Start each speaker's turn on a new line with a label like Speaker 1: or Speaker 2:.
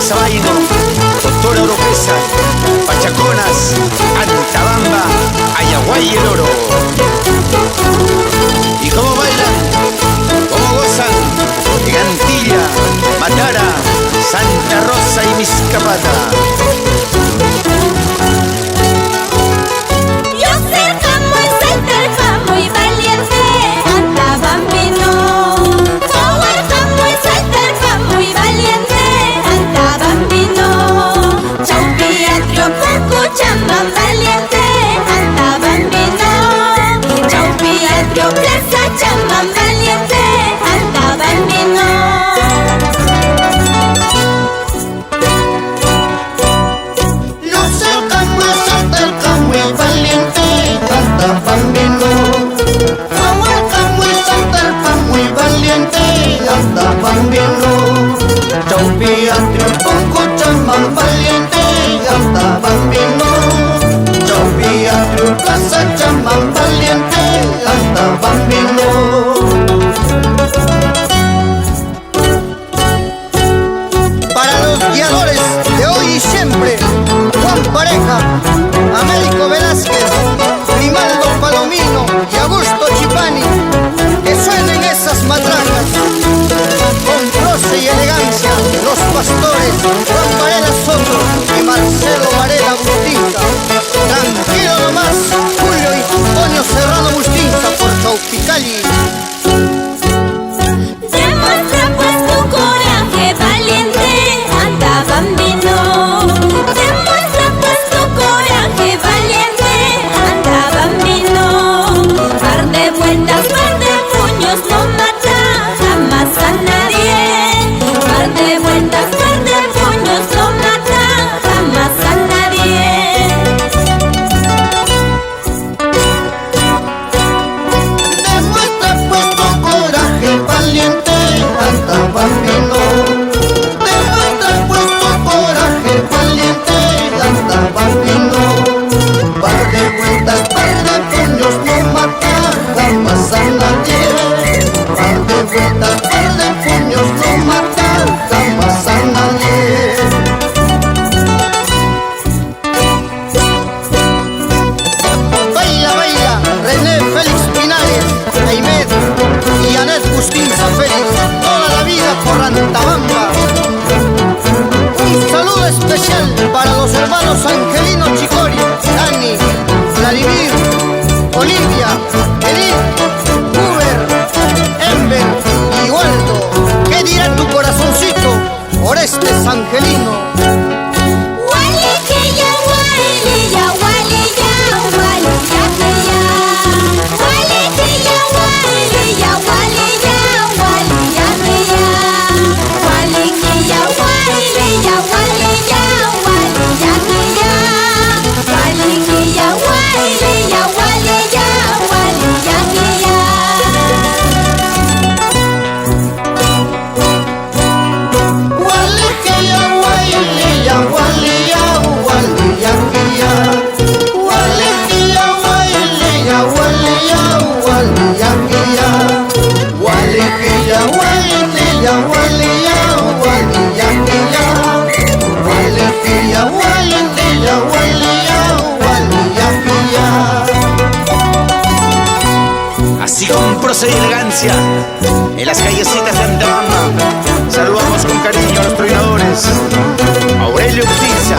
Speaker 1: Sabaino, Doctora Oropesa, Pachaconas, Antabamba, Ayaguay y el Oro. ¿Y cómo bailan? ¿Cómo gozan? Gigantilla, Matara, Santa Rosa y Miscapata.
Speaker 2: Chaupi, Atrio, Cochabamba, valiente, anda bambino. Chaupi, Atrio, Plaza Chamán, valiente, anda bambino. Para los guiadores de hoy y siempre, Juan Pareja, Américo Velázquez, Grimaldo Palomino y Augusto Chipani, que suenen esas matracas con proce y elegancia. Los pastores Juan Varela Soto y Marcelo Varela Bustinza. Tranquilo nomás, Julio y Antonio Serrano Bustinza por Chaupicali.
Speaker 3: Demuestra pues tu coraje valiente, anda bambino. Demuestra pues tu coraje valiente, anda bambino. Par de vueltas, par de puños no mata jamás a nadie. Par de vueltas, par de puños no mata jamás a nadie.
Speaker 2: Demuestra pues tu coraje valiente, anda bambino. Demuestra pues tu coraje valiente, anda bambino. Par de vueltas, par de puños no mata jamás a nadie. Par de vueltas, par de puños no mata jamás a nadie. Baila, baila, René Félix Pinares, Aymed y Anet Bustinza Félix, toda la vida por Antabamba. Un saludo especial para los hermanos Angelino Chicori, Dani, Vladimir, Olivia, Edith, Uber, Ember y Waldo. ¿Qué dirá tu corazoncito por este Angelino?
Speaker 1: Así con prosa y elegancia, en las callecitas de Antabamba, saludamos con cariño a los trovadores. Aurelio Bustinza,